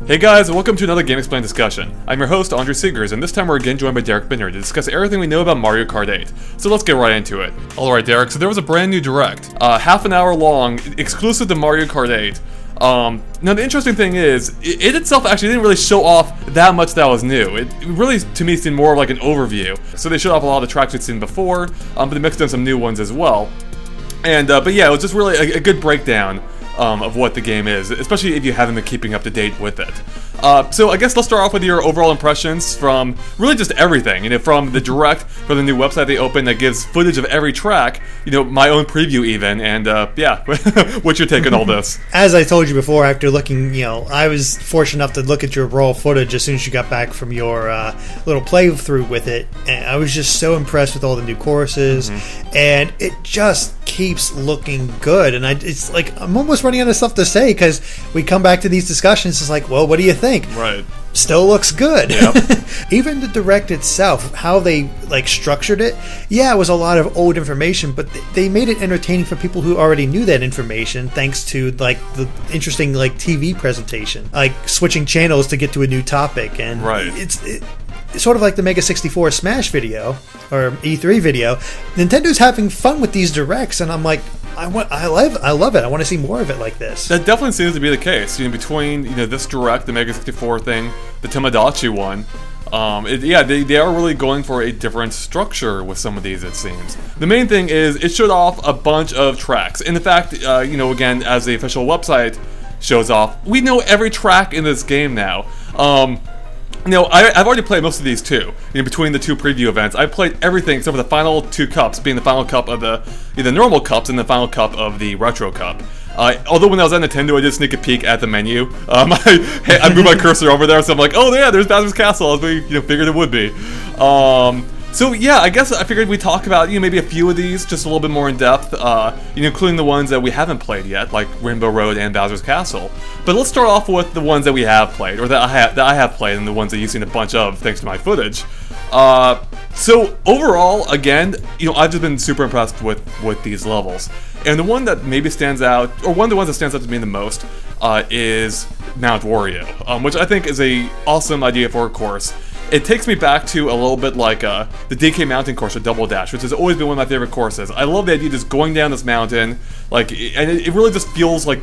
Hey guys, and welcome to another GameXplain discussion. I'm your host, Andre Seegers, and this time we're again joined by Derek Binder to discuss everything we know about Mario Kart 8. So let's get right into it. Alright Derek, so there was a brand new Direct, half an hour long, exclusive to Mario Kart 8. Now the interesting thing is, it itself actually didn't really show off that much that was new. It really, to me, seemed more like an overview. So they showed off a lot of the tracks we'd seen before, but they mixed in some new ones as well. And, but yeah, it was just really a good breakdown of what the game is, especially if you haven't been keeping up to date with it. So I guess let's start off with your overall impressions from really just everything. You know, from the Direct, from the new website they opened that gives footage of every track, you know, my own preview even, and yeah, what's your take on all this? As I told you before, after looking, you know, I was fortunate enough to look at your raw footage as soon as you got back from your little playthrough with it, and I was just so impressed with all the new courses, and it just keeps looking good, and it's like I'm almost running out of stuff to say because we come back to these discussions. It's like, well, what do you think? Right. Still looks good. Yep. Even the Direct itself, how they like structured it, yeah, it was a lot of old information, but they made it entertaining for people who already knew that information, thanks to like the interesting like TV presentation, like switching channels to get to a new topic, and right. It's sort of like the Mega 64 Smash video or E3 video. Nintendo's having fun with these Directs, and I'm like, I love it. I want to see more of it like this. That definitely seems to be the case. You know, between this Direct, the Mega 64 thing, the Tamagotchi one, yeah, they are really going for a different structure with some of these, it seems. The main thing is it showed off a bunch of tracks. And in fact, you know, again, as the official website shows off, we know every track in this game now. You know, I've already played most of these too. You know, between the two preview events, I've played everything except for the final two cups, being the final cup of the normal cups and the final cup of the retro cup. Although when I was at Nintendo, I did sneak a peek at the menu. I moved my cursor over there, so I'm like, oh yeah, there's Bowser's Castle, as we figured it would be. So yeah, I guess I figured we'd talk about maybe a few of these, just a little bit more in depth, including the ones that we haven't played yet, like Rainbow Road and Bowser's Castle. But let's start off with the ones that we have played, or that I have played, and the ones that you've seen a bunch of thanks to my footage. So overall, again, I've just been super impressed with these levels, and the one that maybe stands out, or one of the ones that stands out to me the most, is Mount Wario, which I think is a awesome idea for a course. It takes me back to a little bit like the DK Mountain course or Double Dash, which has always been one of my favorite courses. I love the idea of just going down this mountain, and it really just feels like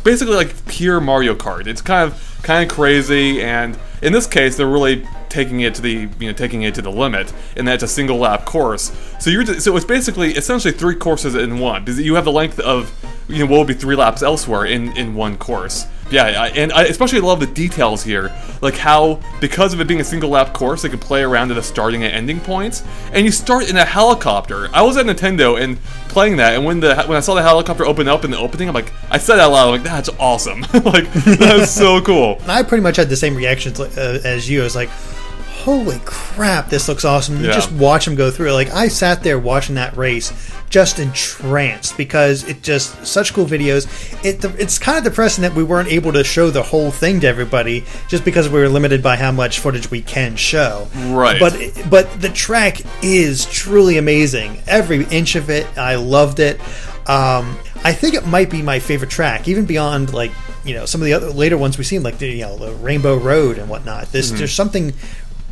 basically like pure Mario Kart. It's kind of crazy, and in this case, they're really taking it to the limit, and that's a single lap course. So it's basically essentially 3 courses in one, because you have the length of what would be 3 laps elsewhere in one course. Yeah, and I especially love the details here, like how, because of it being a single lap course, they can play around to the starting and ending points, and you start in a helicopter. I was at Nintendo and playing that, and when I saw the helicopter open up in the opening, I said out loud, like, that's awesome. Like, that's so cool. I pretty much had the same reactions as you. I was like, holy crap, this looks awesome. You just watch them go through. Like, I sat there watching that race just entranced, because it's just such cool videos. It's kind of depressing that we weren't able to show the whole thing to everybody just because we were limited by how much footage we can show. Right. But the track is truly amazing. Every inch of it, I loved it. I think it might be my favorite track, even beyond like some of the other later ones we've seen, like the Rainbow Road and whatnot. There's something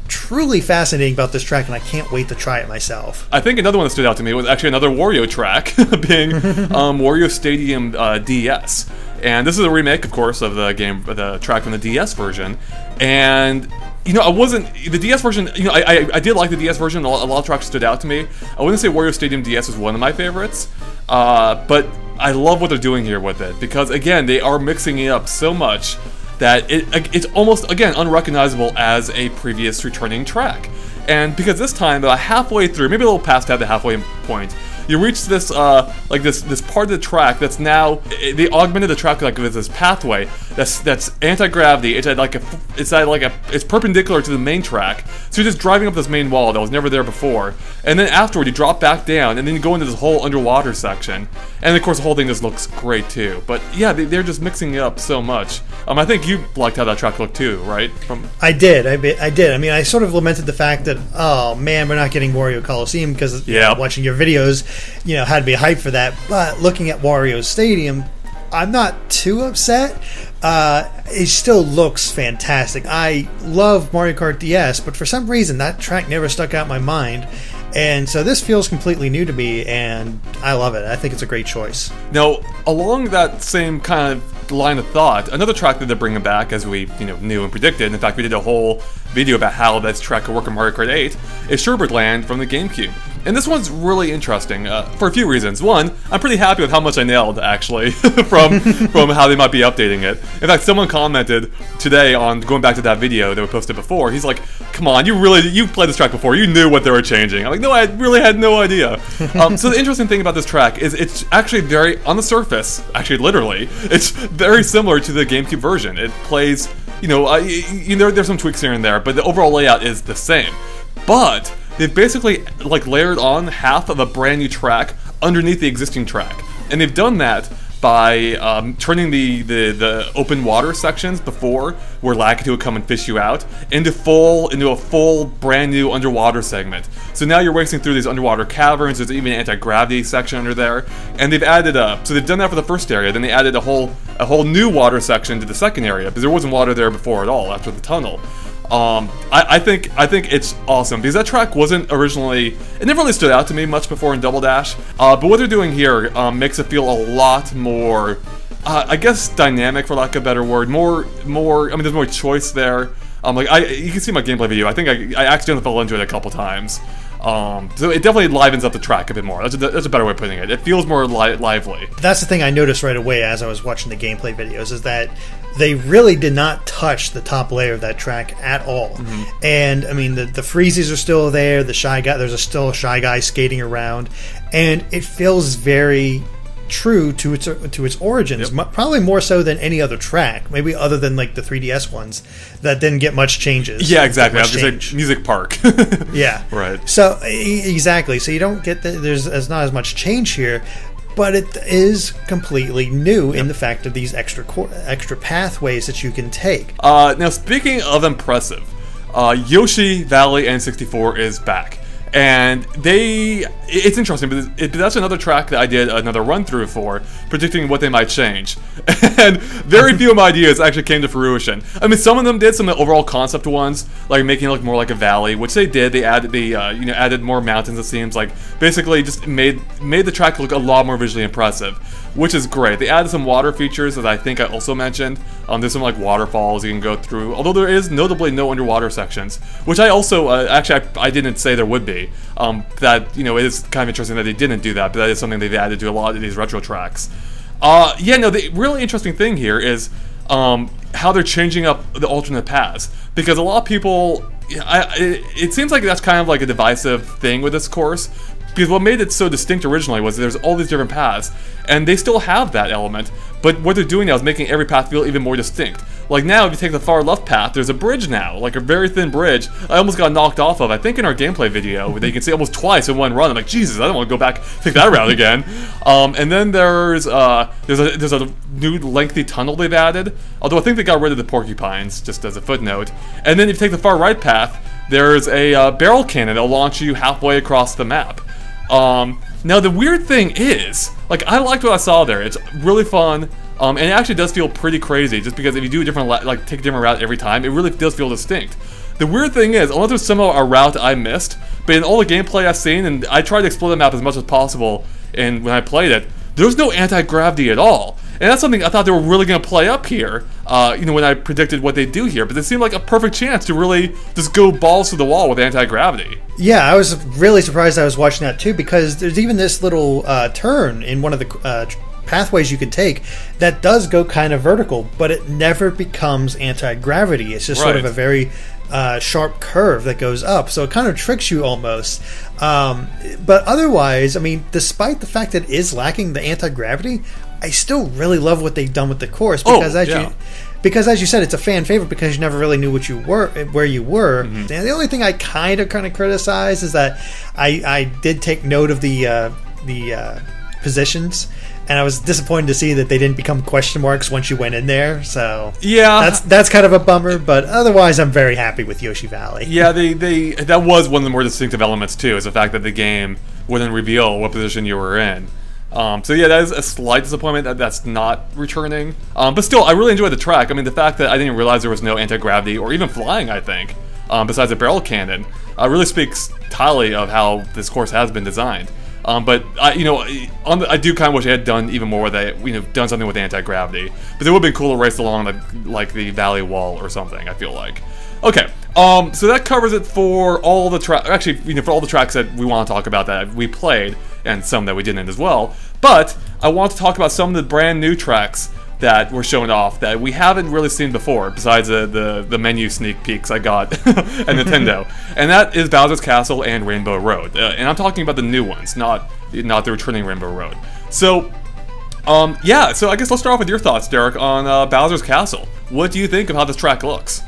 truly fascinating about this track, and I can't wait to try it myself. I think another one that stood out to me was actually another Wario track, being Wario Stadium DS. And this is a remake, of course, of the track from the DS version. And the DS version, I did like the DS version. A lot of tracks stood out to me. I wouldn't say Wario Stadium DS is one of my favorites, but I love what they're doing here with it, because again, they are mixing it up so much that it's almost, again, unrecognizable as a previous returning track. And because this time, about halfway through, maybe a little past the halfway point, you reach this this part of the track that's now, they augmented the track like with this pathway that's anti-gravity. It's perpendicular to the main track, so you're just driving up this main wall that was never there before, and then afterward you drop back down, and then you go into this whole underwater section, and of course the whole thing just looks great too. But yeah, they're just mixing it up so much. I think you liked how that track looked too, right? I did. I mean, I sort of lamented the fact that, oh man, we're not getting Wario Coliseum, because watching your videos, had to be hyped for that. But looking at Wario Stadium, I'm not too upset, It still looks fantastic. I love Mario Kart DS, but for some reason that track never stuck out in my mind. And so this feels completely new to me, and I love it. I think it's a great choice. Now, along that same kind of line of thought, another track that they're bringing back, as we knew and predicted, in fact we did a whole video about how this track could work in Mario Kart 8, is Sherbert Land from the GameCube. And this one's really interesting for a few reasons. One, I'm pretty happy with how much I nailed, actually, from how they might be updating it. In fact, someone commented today on going back to that video that we posted before. He's like, "Come on, you played this track before. You knew what they were changing." I'm like, "No, I really had no idea." So the interesting thing about this track is it's actually very, on the surface, actually literally, it's very similar to the GameCube version. It plays, there's some tweaks here and there, but the overall layout is the same. But they've basically layered on half of a brand new track underneath the existing track, and they've done that by turning the open water sections before, where Lakitu would come and fish you out, into a full brand new underwater segment. So now you're racing through these underwater caverns. There's even an anti-gravity section under there, and they've added so they've done that for the first area. Then they added a whole new water section to the second area, because there wasn't water there before at all after the tunnel. I think it's awesome, because that track wasn't originally, it never really stood out to me much before in Double Dash, but what they're doing here makes it feel a lot more, I guess, dynamic, for lack of a better word. More. I mean, there's more choice there. You can see my gameplay video. I think I accidentally fell into it a couple times. So it definitely livens up the track a bit more. That's a better way of putting it. It feels more lively. That's the thing I noticed right away as I was watching the gameplay videos, is that they really did not touch the top layer of that track at all. Mm-hmm. And I mean, the freezies are still there. There's still a Shy Guy skating around, and it feels very true to its origins. Yep. Probably more so than any other track, maybe other than the 3DS ones that didn't get much changes. Yeah, exactly. I was going to say Music Park. Yeah, right. So exactly. So you don't get there's not as much change here, but it is completely new in the fact of these extra pathways that you can take. Now, speaking of impressive, Yoshi Valley N64 is back. And it's interesting, but that's another track that I did another run-through for, predicting what they might change. And very few of my ideas actually came to fruition. I mean, some of them did, some of the overall concept ones, like making it look more like a valley, which they did. They added added more mountains, it seems like. Basically, just made the track look a lot more visually impressive, which is great. They added some water features that I think I also mentioned. There's some waterfalls you can go through, although there is notably no underwater sections, which I also I didn't say there would be. That it is kind of interesting that they didn't do that, but that is something they've added to a lot of these retro tracks. The really interesting thing here is how they're changing up the alternate paths, because a lot of people, it seems like that's kind of like a divisive thing with this course. Because what made it so distinct originally was there's all these different paths, and they still have that element, but what they're doing now is making every path feel even more distinct. Like now, if you take the far left path, there's a bridge now, like a very thin bridge. I almost got knocked off of, I think in our gameplay video, where you can see almost twice in one run. I'm like, Jesus, I don't want to go back, take that route again. And then there's a new lengthy tunnel they've added, although I think they got rid of the porcupines, just as a footnote. And then if you take the far right path, there's a barrel cannon that'll launch you halfway across the map. Now the weird thing is, I liked what I saw there. It's really fun, and it actually does feel pretty crazy, just because if you do a different, take a different route every time, it really does feel distinct. The weird thing is, unless there's somehow a route I missed, but in all the gameplay I've seen, and I tried to explore the map as much as possible, and when I played it, there's no anti-gravity at all. And that's something I thought they were really going to play up here, when I predicted what they'd do here. But it seemed like a perfect chance to really just go balls to the wall with anti-gravity. Yeah, I was really surprised I was watching that too, because there's even this little turn in one of the pathways you can take that does go kind of vertical, but it never becomes anti-gravity. It's just sort of a very sharp curve that goes up, so it kind of tricks you almost. But otherwise, I mean, despite the fact that it is lacking the anti-gravity, I still really love what they've done with the course, because as you said, it's a fan favorite because you never really knew where you were. Mm-hmm. And the only thing I kind of criticize is that I did take note of the positions, and I was disappointed to see that they didn't become question marks once you went in there. So yeah, that's kind of a bummer. But otherwise, I'm very happy with Yoshi Valley. Yeah, that was one of the more distinctive elements too, is the fact that the game wouldn't reveal what position you were in. So yeah, that is a slight disappointment that that's not returning. But still, I really enjoyed the track. I mean, the fact that I didn't realize there was no anti-gravity or even flying, I think, besides a barrel cannon, really speaks highly of how this course has been designed. But I do kind of wish I had done even more with it, done something with anti-gravity. But it would have been cool to race along the valley wall or something, I feel like. Okay, so that covers it for all the for all the tracks that we want to talk about that we played, and some that we didn't as well. But I want to talk about some of the brand new tracks that were shown off that we haven't really seen before, besides the menu sneak peeks I got at Nintendo. And that is Bowser's Castle and Rainbow Road. And I'm talking about the new ones, not the returning Rainbow Road. So, yeah, so I guess let's start off with your thoughts, Derek, on Bowser's Castle. What do you think of how this track looks?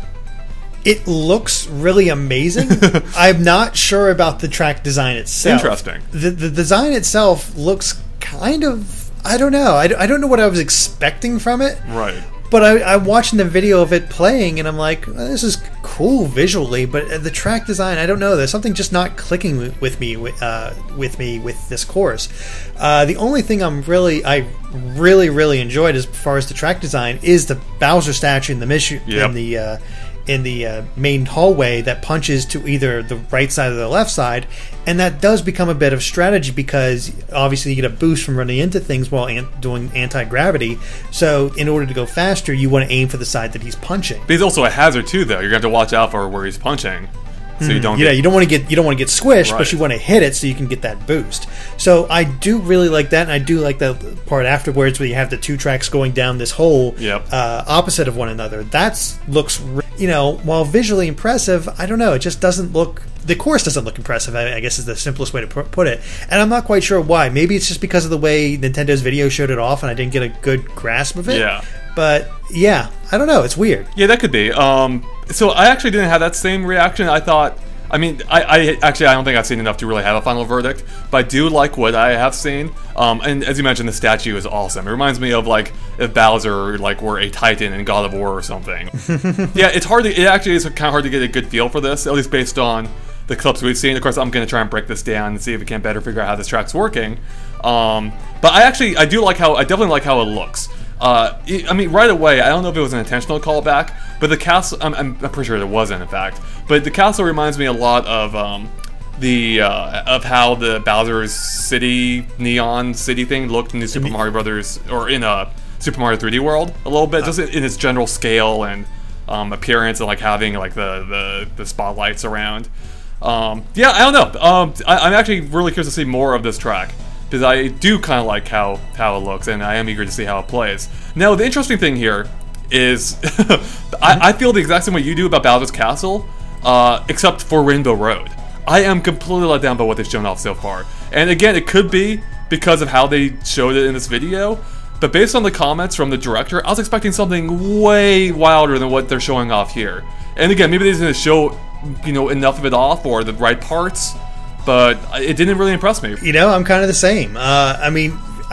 It looks really amazing. I'm not sure about the track design itself. Interesting. The design itself looks kind of... I don't know. I don't know what I was expecting from it. Right. But I'm watching the video of it playing, and I'm like, well, this is cool visually, but the track design, I don't know. There's something just not clicking with me with this course. The only thing I really enjoyed as far as the track design is the Bowser statue in the in the main hallway that punches to either the right side or the left side, and that does become a bit of strategy because obviously you get a boost from running into things while doing anti-gravity. So in order to go faster, you want to aim for the side that he's punching. But he's also a hazard too, though. You're gonna have to watch out for where he's punching. So you don't you don't want to get squished, right. But you want to hit it so you can get that boost. So I do really like that, and I do like the part afterwards where you have the two tracks going down this hole opposite of one another. That looks, while visually impressive, I don't know. It just doesn't look. The course doesn't look impressive, I guess is the simplest way to put it. And I'm not quite sure why. Maybe it's just because of the way Nintendo's video showed it off, and I didn't get a good grasp of it. Yeah. But yeah, I don't know. It's weird. Yeah, that could be. So I actually didn't have that same reaction. I thought, I don't think I've seen enough to really have a final verdict, but I do like what I have seen. And as you mentioned, the statue is awesome. It reminds me of if Bowser were a Titan in God of War or something. Yeah, it actually is kind of hard to get a good feel for this, at least based on the clips we've seen. Of course, I'm going to try and break this down and see if we can better figure out how this track's working. But I definitely like how it looks. Right away, I don't know if it was an intentional callback, but the castle, I'm pretty sure it wasn't, in fact. But the castle reminds me a lot of of how the Bowser's City, Neon City thing looked in the Super Mario Brothers, or in Super Mario 3D World, a little bit, just in its general scale and appearance, and having the spotlights around. Yeah, I don't know. I'm actually really curious to see more of this track, because I do kind of like how it looks, and I am eager to see how it plays. Now, the interesting thing here is, I feel the exact same way you do about Bowser's Castle, except for Rainbow Road. I am completely let down by what they've shown off so far. And again, it could be because of how they showed it in this video, but based on the comments from the director, I was expecting something way wilder than what they're showing off here. And again, maybe they didn't show, enough of it off, or the right parts, but it didn't really impress me. I'm kind of the same.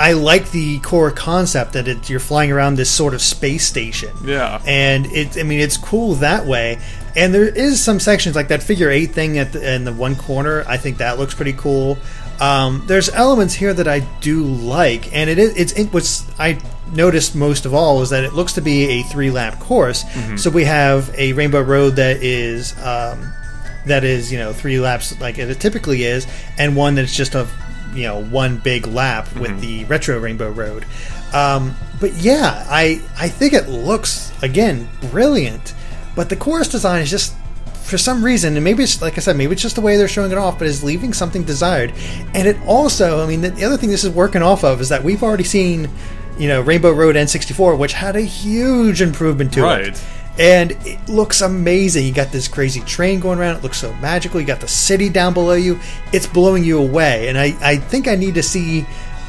I like the core concept that you're flying around this sort of space station. Yeah. And it's cool that way. And there is some sections like that figure 8 thing in the one corner. I think that looks pretty cool. There's elements here that I do like, and what I noticed most of all was that it looks to be a 3-lap course. Mm-hmm. So we have a Rainbow Road that is 3 laps like it typically is, and one that's just one big lap with the retro Rainbow Road. But yeah, I think it looks, again, brilliant, but the course design is just, for some reason, and maybe it's, like I said, maybe it's just the way they're showing it off, but is leaving something desired. And it also, the other thing this is working off of is that we've already seen, Rainbow Road N64, which had a huge improvement to it. And it looks amazing. You got this crazy train going around. It looks so magical. You got the city down below you. It's blowing you away. And I think I need to see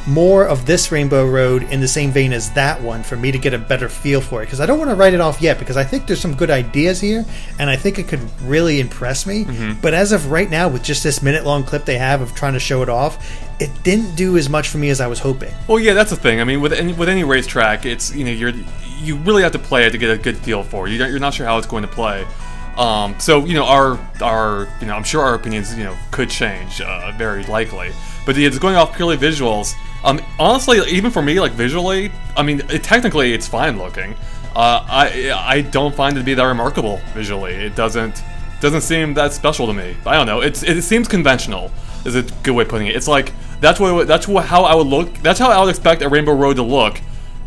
more of this Rainbow Road in the same vein as that one for me to get a better feel for it. Because I don't want to write it off yet, because I think there's some good ideas here, and I think it could really impress me. Mm-hmm. But as of right now, with just this minute-long clip they have of trying to show it off, it didn't do as much for me as I was hoping. Well, yeah, that's the thing. With any racetrack, it's you really have to play it to get a good feel for it. You're not sure how it's going to play. So I'm sure our opinions could change, very likely. But it's going off purely visuals. Honestly, even for me, like visually, I mean, technically it's fine looking. I don't find it to be that remarkable visually. It doesn't seem that special to me. I don't know. It seems conventional. Is a good way of putting it. It's like how I would look. That's how I would expect a Rainbow Road to look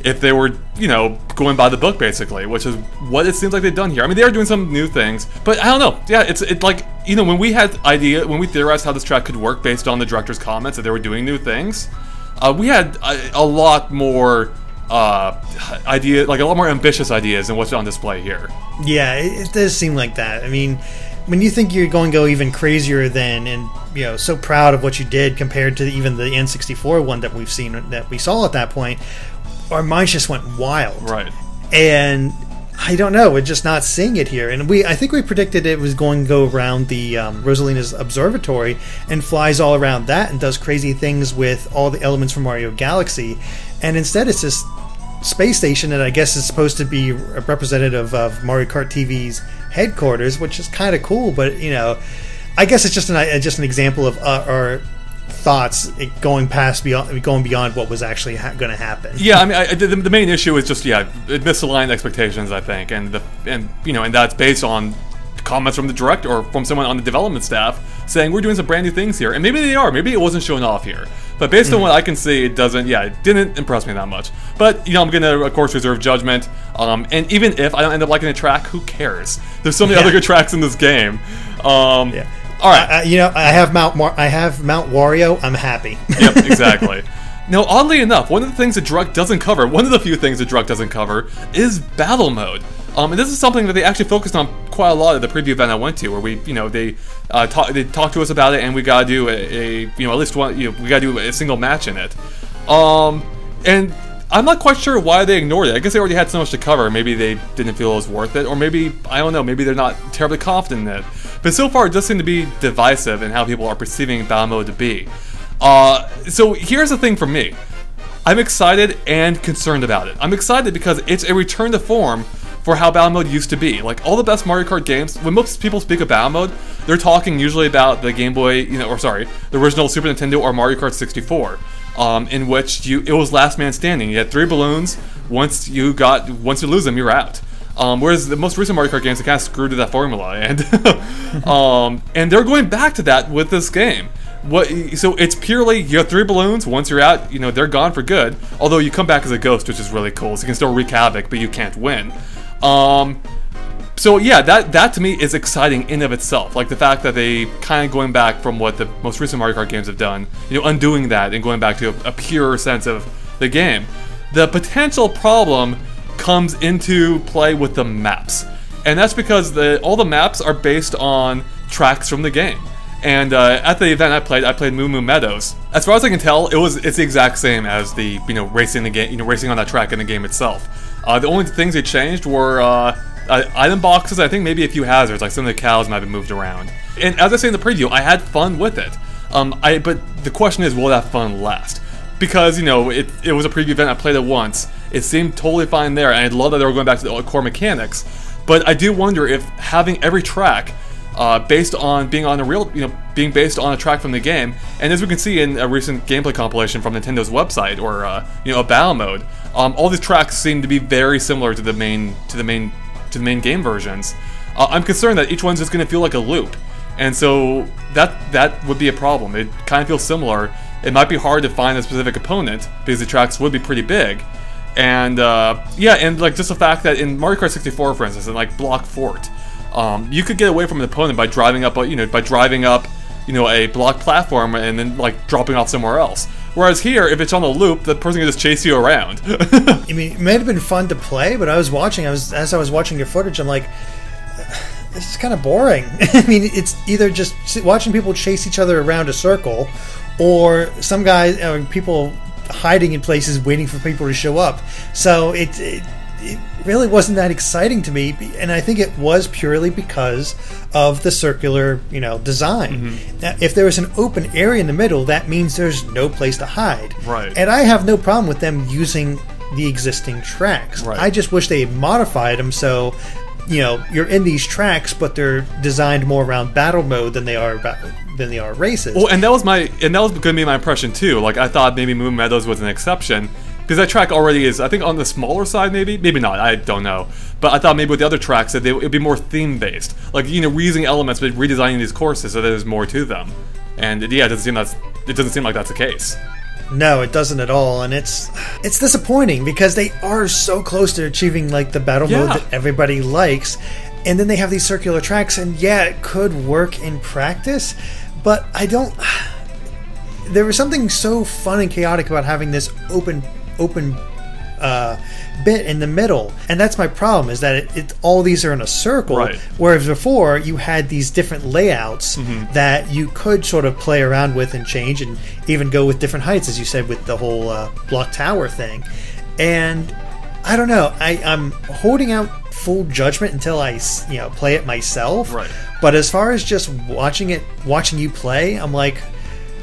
if they were, you know, going by the book basically, which is what it seems like they've done here. I mean, they are doing some new things, but I don't know. Yeah, it's like, you know, when we theorized how this track could work based on the director's comments that they were doing new things, we had a lot more like a lot more ambitious ideas than what's on display here. Yeah, it does seem like that. I mean, when you think you're going to go even crazier than, and you know, so proud of what you did compared to even the N64 one that we saw at that point, our minds just went wild. Right. And I don't know, we're just not seeing it here. And I think we predicted it was going to go around the Rosalina's observatory and flies all around that and does crazy things with all the elements from Mario Galaxy. And instead it's this space station that I guess is supposed to be a representative of Mario Kart TV's headquarters, which is kind of cool, but you know, I guess it's just an example of our thoughts going beyond what was actually going to happen. Yeah, I mean, the main issue is just it misaligned expectations, I think, and that's based on comments from the director or from someone on the development staff saying we're doing some brand new things here, and maybe they are, maybe it wasn't shown off here, but based on what I can see, it didn't impress me that much. But you know, I'm gonna of course reserve judgment, and even if I don't end up liking a track, who cares? There's so many other good tracks in this game. All right, you know, I have Mount Wario. I'm happy. Yep, exactly. Now, oddly enough, one of the things that Direct doesn't cover, one of the few things that Direct doesn't cover, is battle mode. And this is something that they actually focused on quite a lot at the preview event I went to, where they talked to us about it, and we gotta do at least one, we gotta do a single match in it. And I'm not quite sure why they ignored it. I guess they already had so much to cover. Maybe they didn't feel it was worth it, or maybe, I don't know, maybe they're not terribly confident in it. But so far, it does seem to be divisive in how people are perceiving battle mode to be. So here's the thing for me. I'm excited and concerned about it. I'm excited because it's a return to form for how battle mode used to be. Like, all the best Mario Kart games, when most people speak of battle mode, they're talking usually about the Game Boy, the original Super Nintendo or Mario Kart 64. In which it was last man standing. You had 3 balloons. Once you lose them, you're out. Whereas the most recent Mario Kart games, they kind of screwed to that formula, and and they're going back to that with this game. So it's purely, you have 3 balloons. Once you're out, they're gone for good. Although you come back as a ghost, which is really cool. So you can still wreak havoc, but you can't win. So yeah, that to me is exciting in of itself. Like the fact that they kind of going back from what the most recent Mario Kart games have done, undoing that and going back to a pure sense of the game. The potential problem comes into play with the maps, and that's because all the maps are based on tracks from the game. And at the event I played Moo Moo Meadows. As far as I can tell, it's the exact same as the racing the game, racing on that track in the game itself. The only things they changed were item boxes. I think maybe a few hazards, like some of the cows might have moved around. And as I say in the preview, I had fun with it. But the question is, will that fun last? Because it was a preview event. I played it once. It seemed totally fine there, and I love that they were going back to the core mechanics. But I do wonder if having every track based on being on being based on a track from the game, and as we can see in a recent gameplay compilation from Nintendo's website, or a battle mode, all these tracks seem to be very similar to the main game versions. I'm concerned that each one's just going to feel like a loop, and so that would be a problem. It kind of feels similar. It might be hard to find a specific opponent because the tracks would be pretty big, and and like just the fact that in Mario Kart 64, for instance, in like Block Fort, you could get away from an opponent by driving up a block platform and then like dropping off somewhere else. Whereas here, if it's on a loop, the person can just chase you around. I mean, it may have been fun to play, but as I was watching your footage, I'm like, this is kind of boring. I mean, it's either just watching people chase each other around a circle, or some guys, people hiding in places waiting for people to show up. So it really wasn't that exciting to me, and I think it was purely because of the circular, design. Mm-hmm. Now, if there was an open area in the middle, that means there's no place to hide. Right. And I have no problem with them using the existing tracks. Right. I just wish they had modified them so, you're in these tracks, but they're designed more around battle mode than they are about than they are races. Well, and that was going to be my impression too. Like I thought maybe Moon Meadows was an exception because that track already is, I think, on the smaller side. Maybe not. I don't know. But I thought maybe with the other tracks that it would be more theme based, like reusing elements but redesigning these courses so that there's more to them. And yeah, it doesn't seem like that's the case. No, it doesn't at all, and it's disappointing because they are so close to achieving like the battle mode that everybody likes, and then they have these circular tracks, and yeah, it could work in practice, but I don't. There was something so fun and chaotic about having this open bit in the middle, and that's my problem, is that it all these are in a circle, right. Whereas before you had these different layouts that you could sort of play around with and change, and even go with different heights, as you said, with the whole block tower thing. And I don't know, I'm holding out full judgment until I play it myself, right. But as far as just watching you play, I'm like,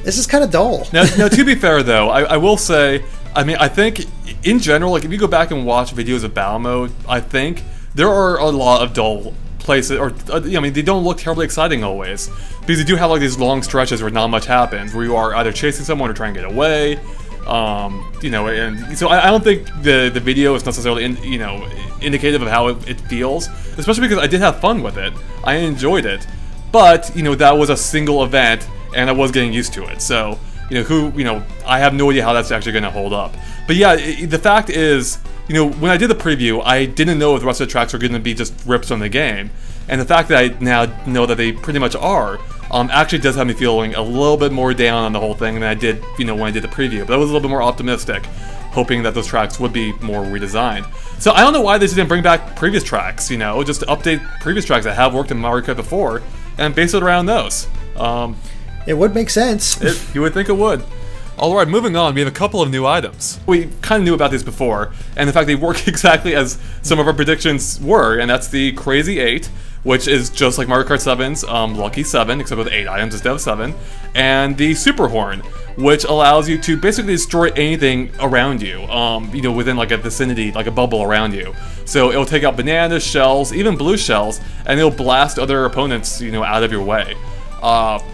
this is kind of dull. Now, to be fair though, I will say, I mean, I think in general, like if you go back and watch videos of battle mode, I think there are a lot of dull places, or I mean, they don't look terribly exciting always, because you do have like these long stretches where not much happens, where you are either chasing someone or trying to get away, and so I don't think the video is necessarily indicative of how it feels, especially because I did have fun with it, I enjoyed it, but that was a single event, and I was getting used to it, so. I have no idea how that's actually going to hold up. But yeah, the fact is, when I did the preview, I didn't know if the rest of the tracks were going to be just rips from the game. And the fact that I now know that they pretty much are, actually does have me feeling a little bit more down on the whole thing than I did, when I did the preview. But I was a little bit more optimistic, hoping that those tracks would be more redesigned. So I don't know why they didn't bring back previous tracks, just to update previous tracks that have worked in Mario Kart before, and base it around those. It would make sense. You would think it would. Alright, moving on, we have a couple of new items. We kind of knew about these before, and in fact they work exactly as some of our predictions were, and that's the Crazy 8, which is just like Mario Kart 7's Lucky 7, except with 8 items instead of 7, and the Super Horn, which allows you to basically destroy anything around you, within like a vicinity, like a bubble around you. So it'll take out bananas, shells, even blue shells, and it'll blast other opponents, out of your way.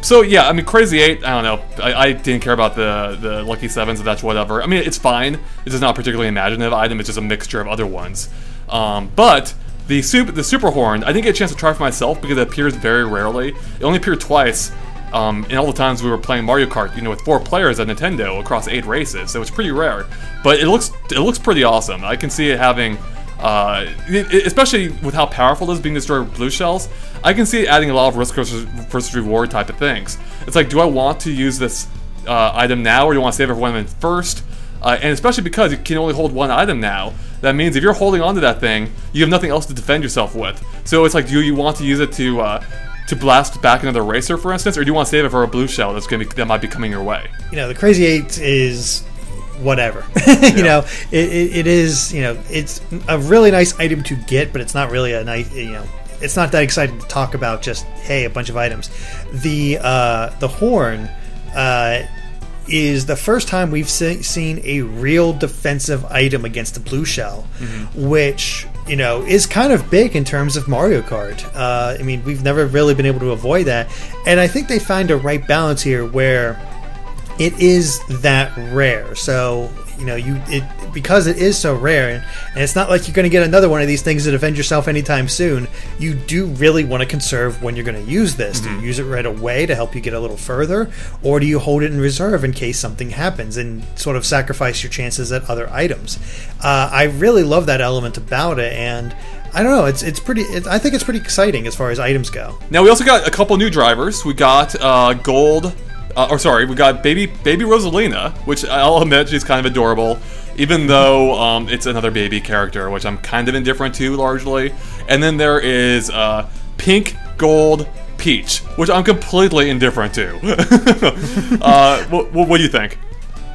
So yeah, I mean, Crazy 8, I don't know, I didn't care about the Lucky 7s, so that's whatever. I mean, it's fine, it's just not a particularly imaginative item, it's just a mixture of other ones. But the Super Horn, I didn't get a chance to try for myself because it appears very rarely. It only appeared twice in all the times we were playing Mario Kart, with 4 players at Nintendo across 8 races, so it's pretty rare. But it looks pretty awesome. I can see it having... especially with how powerful it is being destroyed with blue shells, I can see it adding a lot of risk versus reward type of things. It's like, do I want to use this item now, or do I want to save it for one first? And especially because you can only hold one item now, that means if you're holding onto that thing, you have nothing else to defend yourself with. So it's like, do you want to use it to blast back another racer, for instance, or do you want to save it for a blue shell that might be coming your way? The Crazy 8 is... whatever. Yeah. It is, it's a really nice item to get, but it's not really a nice, it's not that exciting to talk about, just, hey, a bunch of items. The horn is the first time we've seen a real defensive item against a blue shell, which, is kind of big in terms of Mario Kart. I mean, we've never really been able to avoid that, and I think they find a right balance here where it is that rare. So, because it is so rare, and it's not like you're going to get another one of these things to defend yourself anytime soon, you do really want to conserve when you're going to use this. Do you use it right away to help you get a little further, or do you hold it in reserve in case something happens and sort of sacrifice your chances at other items? I really love that element about it, and I don't know, it's pretty. I think it's pretty exciting as far as items go. Now we also got a couple new drivers. We got Gold. We got baby Rosalina, which I'll admit she's kind of adorable, even though it's another baby character, which I'm kind of indifferent to largely. And then there is Pink Gold Peach, which I'm completely indifferent to. What do you think?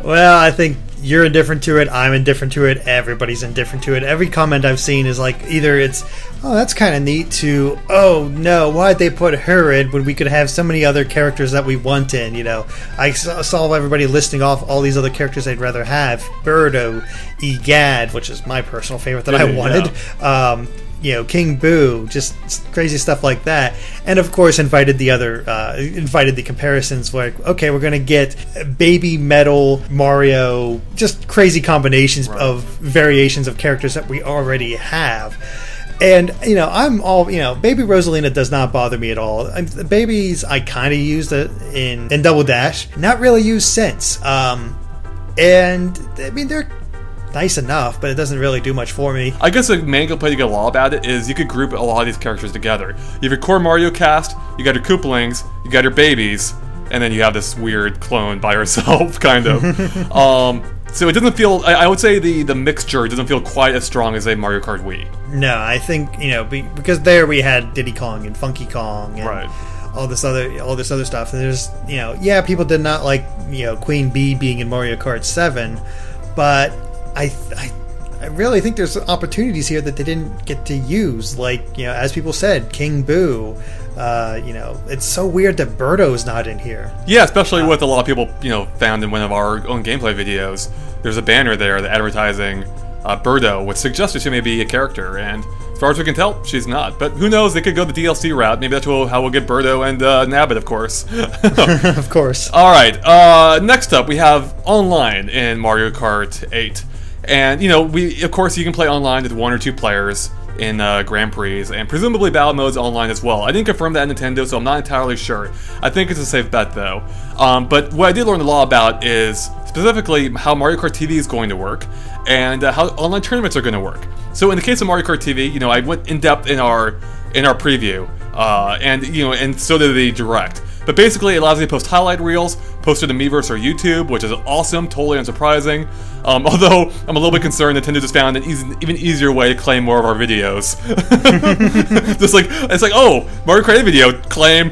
Well, I think you're indifferent to it, I'm indifferent to it, everybody's indifferent to it. Every comment I've seen is like, either it's, oh, that's kind of neat, to, oh no, why'd they put her in when we could have so many other characters that we want in, I saw everybody listing off all these other characters they'd rather have. Birdo, Egad, which is my personal favorite that I wanted. King Boo, just crazy stuff like that. And of course, invited the comparisons. Like, okay, we're gonna get Baby Metal Mario, just crazy combinations of variations of characters that we already have. And, I'm all, Baby Rosalina does not bother me at all. The babies, I kind of used it in Double Dash. Not really used since. And, I mean, they're nice enough, but it doesn't really do much for me. I guess the main complaint you get a lot about it is you could group a lot of these characters together. You have your core Mario cast, you got your Koopalings, you got your babies, and then you have this weird clone by herself, kind of. So it doesn't feel, I would say the mixture doesn't feel quite as strong as a Mario Kart Wii. No, I think, because there we had Diddy Kong and Funky Kong and all this other stuff. And there's, people did not like, Queen Bee being in Mario Kart 7, but I really think there's opportunities here that they didn't get to use. Like, as people said, King Boo. It's so weird that Birdo's not in here. Yeah, especially with a lot of people, found in one of our own gameplay videos. There's a banner there, the advertising Birdo, which suggested she may be a character, and as far as we can tell, she's not. But who knows, they could go the DLC route. Maybe that's how we'll get Birdo and Nabbit, of course. Of course. Alright, next up we have online in Mario Kart 8. And, of course, you can play online with 1 or 2 players in Grand Prix, and presumably battle modes online as well. I didn't confirm that at Nintendo, so I'm not entirely sure. I think it's a safe bet, though. But what I did learn a lot about is specifically how Mario Kart TV is going to work, and how online tournaments are going to work. So in the case of Mario Kart TV, I went in depth in our preview, and so did the Direct. But basically, it allows you to post highlight reels, post it to Miiverse or YouTube, which is awesome, totally unsurprising. Although, I'm a little bit concerned Nintendo just found an even easier way to claim more of our videos. It's like, oh, Mario Kart 8 video, claim.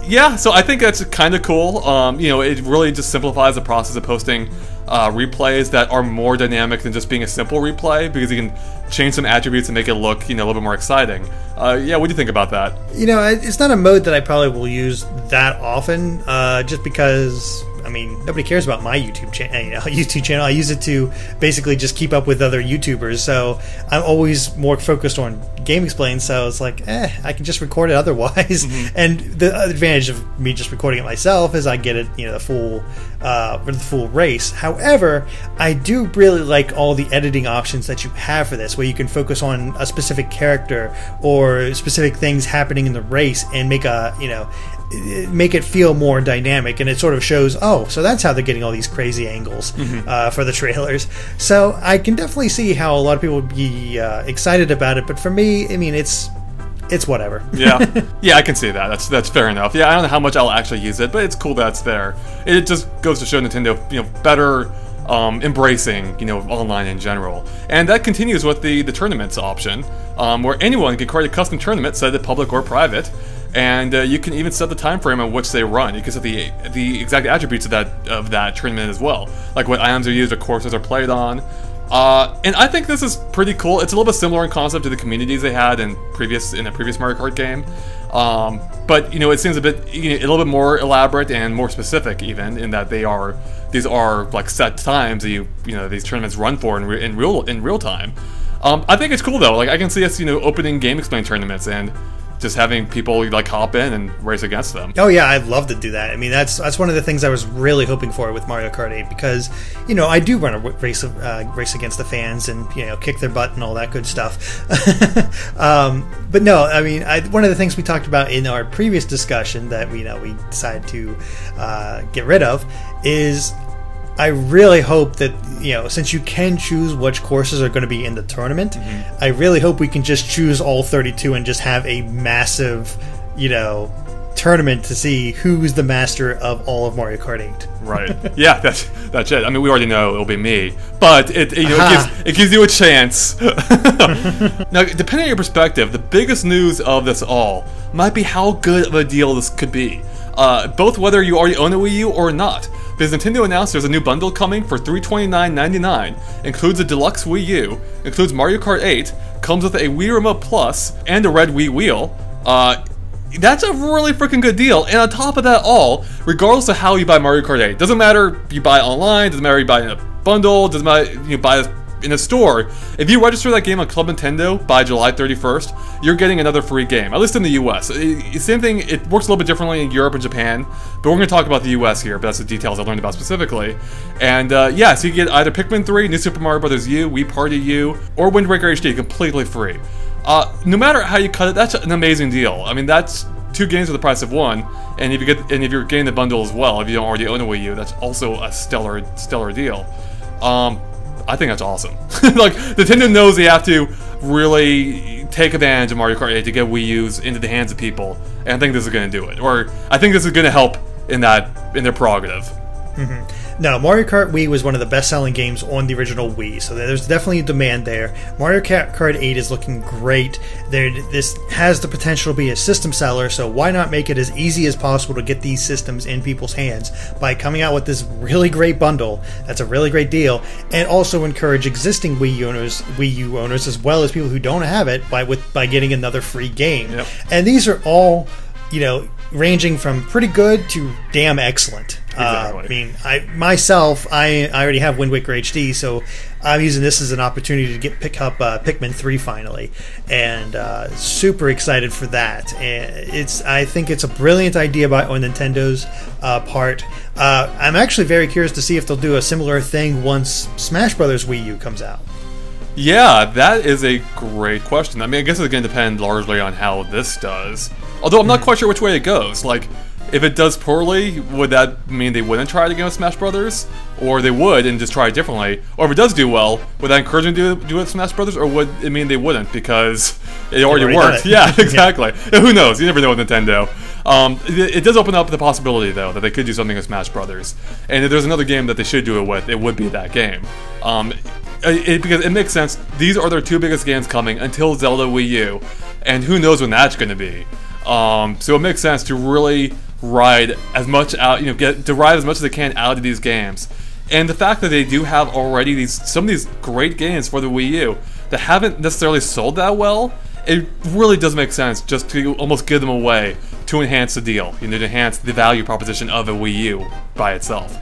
Yeah, so I think that's kind of cool. It really just simplifies the process of posting replays that are more dynamic than just being a simple replay, because you can change some attributes and make it look, a little bit more exciting. Yeah, what do you think about that? It's not a mode that I probably will use that often, just because, nobody cares about my YouTube channel. I use it to basically just keep up with other YouTubers, so I'm always more focused on GameXplain, so it's like, I can just record it otherwise. And the advantage of me just recording it myself is I get it, the full race. However, I do really like all the editing options that you have for this, where you can focus on a specific character or specific things happening in the race and make it feel more dynamic, and it sort of shows, so that's how they're getting all these crazy angles for the trailers. So I can definitely see how a lot of people would be excited about it, but for me, it's whatever. Yeah, I can see that. That's fair enough. Yeah, I don't know how much I'll actually use it, but it's cool that it's there. It just goes to show Nintendo, better embracing, online in general. And that continues with the tournaments option, where anyone can create a custom tournament, set it public or private, and you can even set the time frame on which they run. You can set the exact attributes of that tournament as well, like what items are used or courses are played on. And I think this is pretty cool. It's a little bit similar in concept to the communities they had in a previous Mario Kart game. But it seems a little bit more elaborate and more specific, even in that these are like set times that these tournaments run for in real time. I think it's cool though. Like, I can see us opening GameXplain tournaments and just having people like hop in and race against them. Oh yeah, I'd love to do that. That's one of the things I was really hoping for with Mario Kart 8, because I do run a race against the fans and kick their butt and all that good stuff. But no, one of the things we talked about in our previous discussion that we decided to get rid of is, I really hope that, since you can choose which courses are going to be in the tournament, I really hope we can just choose all 32 and just have a massive, tournament to see who's the master of all of Mario Kart 8. Right. Yeah, that's it. We already know it'll be me, but it gives you a chance. Now, depending on your perspective, the biggest news of this all might be how good of a deal this could be. Both whether you already own a Wii U or not, because Nintendo announced there's a new bundle coming for $329.99, includes a deluxe Wii U, includes Mario Kart 8, comes with a Wii Remote Plus, and a red Wii wheel. That's a really freaking good deal, and on top of that all, regardless of how you buy Mario Kart 8, doesn't matter if you buy it online, doesn't matter if you buy it in a bundle, doesn't matter if you buy in a store, if you register that game on Club Nintendo by July 31st, you're getting another free game, at least in the US. Same thing, it works a little bit differently in Europe and Japan, but we're going to talk about the US here, but that's the details I learned about specifically. And yeah, so you get either Pikmin 3, New Super Mario Bros. U, Wii Party U, or Wind Waker HD completely free. No matter how you cut it, that's an amazing deal. I mean, that's 2 games for the price of 1, and if you're getting the bundle as well, if you don't already own a Wii U, that's also a stellar deal. I think that's awesome. Like, Nintendo knows they have to really take advantage of Mario Kart 8 to get Wii U's into the hands of people, and I think this is going to do it. Or I think this is going to help in their prerogative. Mm-hmm. No, Mario Kart Wii was one of the best-selling games on the original Wii, so there's definitely a demand there. Mario Kart 8 is looking great. This has the potential to be a system seller, so why not make it as easy as possible to get these systems in people's hands by coming out with this really great bundle? That's a really great deal, and also encourage existing Wii U owners as well as people who don't have it by getting another free game. Yep. And these are all, ranging from pretty good to damn excellent. Exactly. I mean, I already have Wind Waker HD, so I'm using this as an opportunity to pick up Pikmin 3 finally, and super excited for that. And I think it's a brilliant idea on Nintendo's part. I'm actually very curious to see if they'll do a similar thing once Smash Bros. Wii U comes out. Yeah, that is a great question. I mean, I guess it's going to depend largely on how this does. Although I'm not quite sure which way it goes. Like, if it does poorly, would that mean they wouldn't try it again with Smash Brothers? Or they would and just try it differently? Or if it does do well, would that encourage them to do it with Smash Brothers? Or would it mean they wouldn't because it already worked? Yeah, exactly. Yeah. Who knows? You never know with Nintendo. It does open up the possibility, though, that they could do something with Smash Brothers. And if there's another game that they should do it with, it would be that game. Because it makes sense. These are their 2 biggest games coming until Zelda Wii U. And who knows when that's going to be. So it makes sense to really ride as much out, derive as much as they can out of these games. And the fact that they do have already some of these great games for the Wii U that haven't necessarily sold that well, it really does make sense just to almost give them away to enhance the deal, to enhance the value proposition of a Wii U by itself.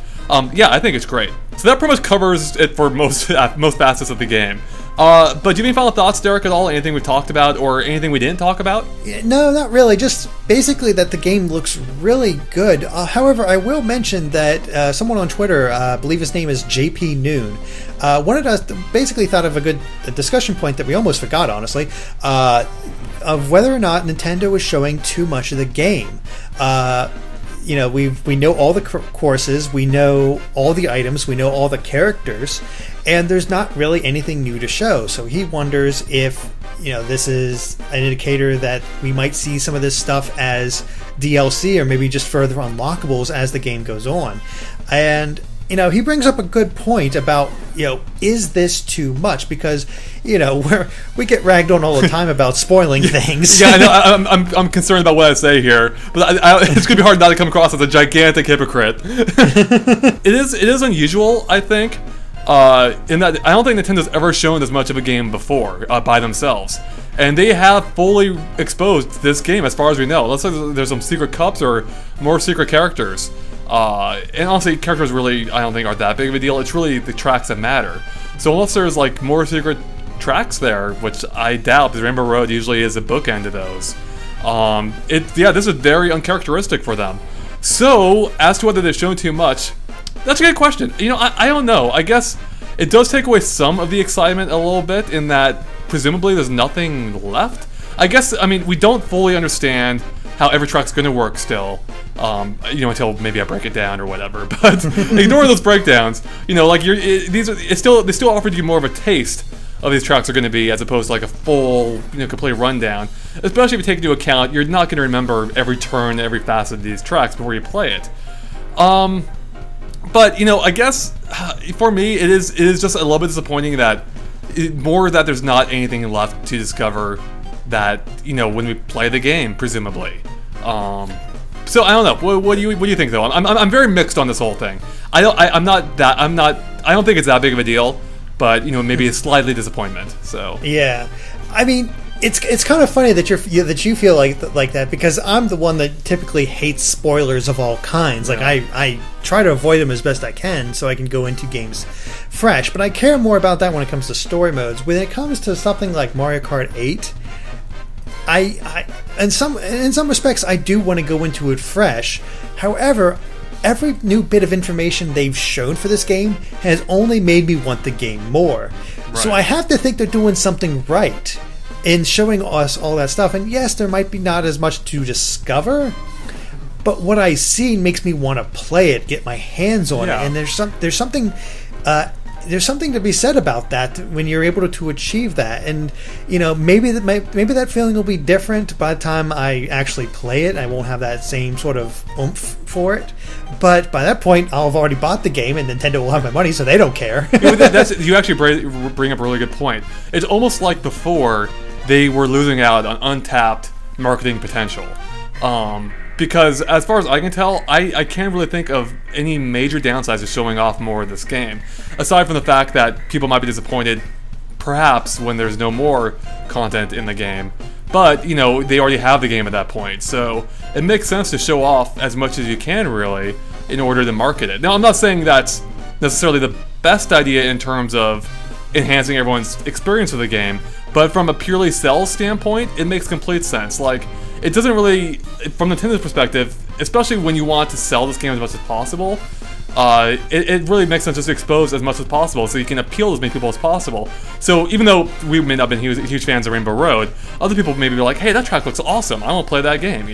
Yeah, I think it's great. So that pretty much covers it for most facets of the game. But do you have any final thoughts, Derek, at all? Anything we talked about or anything we didn't talk about? No, not really. Just basically that the game looks really good. However, I will mention that someone on Twitter, I believe his name is JP Noon, wanted us basically thought of a good discussion point that we almost forgot, honestly, of whether or not Nintendo is showing too much of the game. We know all the courses, we know all the items, we know all the characters, and there's not really anything new to show. So he wonders if, this is an indicator that we might see some of this stuff as DLC or maybe just further unlockables as the game goes on. And he brings up a good point about, is this too much? Because, we get ragged on all the time about spoiling things. Yeah, I know. I'm concerned about what I say here, but it's going to be hard not to come across as a gigantic hypocrite. It is unusual, I think, in that I don't think Nintendo's ever shown as much of a game before by themselves. And they have fully exposed this game as far as we know. Let's say there's some secret cups or more secret characters. And honestly, characters really, I don't think, are that big of a deal. It's really the tracks that matter. So unless there's like more secret tracks there, which I doubt, because Rainbow Road usually is a bookend to those. This is very uncharacteristic for them. So as to whether they've shown too much, that's a good question. I don't know. I guess it does take away some of the excitement a little bit in that presumably there's nothing left. I guess, we don't fully understand how every track's going to work still, until maybe I break it down or whatever. But ignore those breakdowns. They still offered you more of a taste of these tracks are going to be, as opposed to like a full, complete rundown. Especially if you take into account you're not going to remember every turn, every facet of these tracks before you play it. But I guess for me it is just a little bit disappointing that there's not anything left to discover. That when we play the game, presumably. So I don't know. What do you think though? I'm very mixed on this whole thing. I don't think it's that big of a deal, but maybe a slightly disappointment. So yeah, It's kind of funny that you feel like that, because I'm the one that typically hates spoilers of all kinds. Like I try to avoid them as best I can so I can go into games fresh. But I care more about that when it comes to story modes. When it comes to something like Mario Kart 8, in some respects I do want to go into it fresh. However, every new bit of information they've shown for this game has only made me want the game more. Right. So I have to think they're doing something right in showing us all that stuff. And yes, there might be not as much to discover, but what I see makes me want to play it, get my hands on it. And there's something to be said about that when you're able to achieve that. And maybe that feeling will be different by the time I actually play it. I won't have that same sort of oomph for it. But by that point, I'll have already bought the game, and Nintendo will have my money, so they don't care. You actually bring up a really good point. It's almost like before they were losing out on untapped marketing potential. Because as far as I can tell, I can't really think of any major downsides to showing off more of this game. Aside from the fact that people might be disappointed, perhaps, when there's no more content in the game. But, they already have the game at that point. So it makes sense to show off as much as you can, really, in order to market it. Now, I'm not saying that's necessarily the best idea in terms of enhancing everyone's experience of the game, but from a purely sales standpoint, it makes complete sense. Like, it doesn't really, from Nintendo's perspective, especially when you want to sell this game as much as possible, it really makes sense just to expose as much as possible so you can appeal to as many people as possible. So even though we may not have been huge fans of Rainbow Road, other people maybe be like, hey, that track looks awesome, I want to play that game,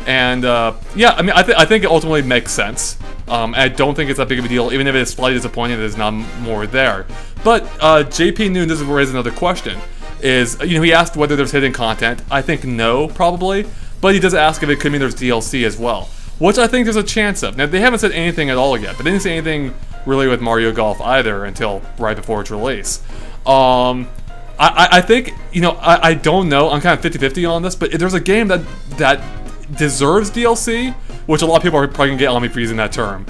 And I think it ultimately makes sense. I don't think it's that big of a deal, even if it is slightly disappointing that there's not more there. But JP Noon does raise another question. He asked whether there's hidden content. I think no, probably. But he does ask if it could mean there's DLC as well, which I think there's a chance of. Now, they haven't said anything at all yet, but they didn't say anything really with Mario Golf either until right before its release. I think, I don't know. I'm kind of 50-50 on this, but if there's a game that deserves DLC, which a lot of people are probably going to get on me for using that term,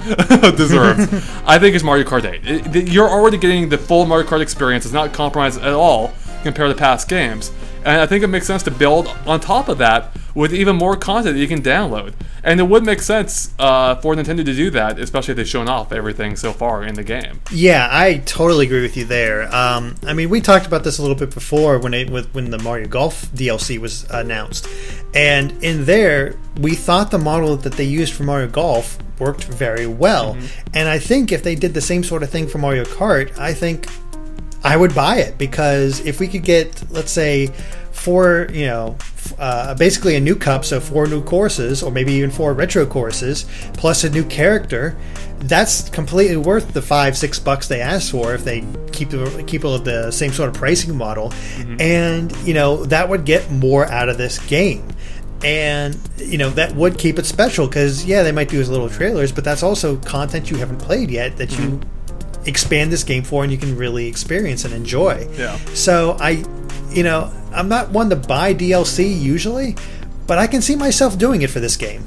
deserves, I think it's Mario Kart 8. You're already getting the full Mario Kart experience. It's not compromised at all compared to past games. And I think it makes sense to build on top of that with even more content that you can download. And it would make sense for Nintendo to do that, especially if they've shown off everything so far in the game. Yeah, I totally agree with you there. We talked about this a little bit before when the Mario Golf DLC was announced. And in there, we thought the model that they used for Mario Golf worked very well. And I think if they did the same sort of thing for Mario Kart, I think I would buy it, because if we could get, let's say, basically a new cup, so 4 new courses, or maybe even 4 retro courses, plus a new character, that's completely worth the $5-6 they asked for if they keep it with the same sort of pricing model. And that would get more out of this game. And that would keep it special, because they might do as little trailers, but that's also content you haven't played yet that you expand this game for, and you can really experience and enjoy. So I'm not one to buy DLC usually, but I can see myself doing it for this game.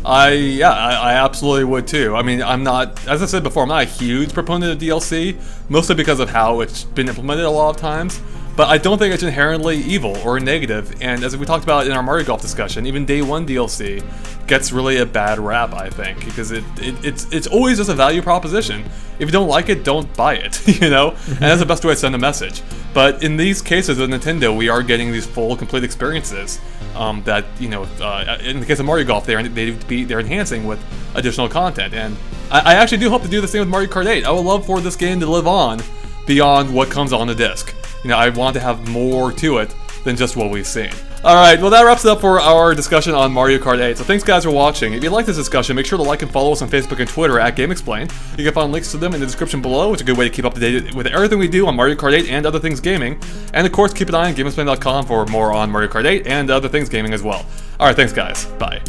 I absolutely would too. I'm not, as I said before, I'm not a huge proponent of DLC, mostly because of how it's been implemented a lot of times. But I don't think it's inherently evil or negative, and as we talked about in our Mario Golf discussion, even Day 1 DLC gets really a bad rap, I think, because it's always just a value proposition. If you don't like it, don't buy it, And that's the best way to send a message. But in these cases with Nintendo, we are getting these full, complete experiences that, in the case of Mario Golf, they're enhancing with additional content. And I actually do hope to do the same with Mario Kart 8. I would love for this game to live on beyond what comes on the disc. I want to have more to it than just what we've seen. Alright, well that wraps it up for our discussion on Mario Kart 8. So thanks guys for watching. If you like this discussion, make sure to like and follow us on Facebook and Twitter at GameXplain. You can find links to them in the description below, which is a good way to keep up to date with everything we do on Mario Kart 8 and other things gaming. And of course, keep an eye on GameXplain.com for more on Mario Kart 8 and other things gaming as well. Alright, thanks guys. Bye.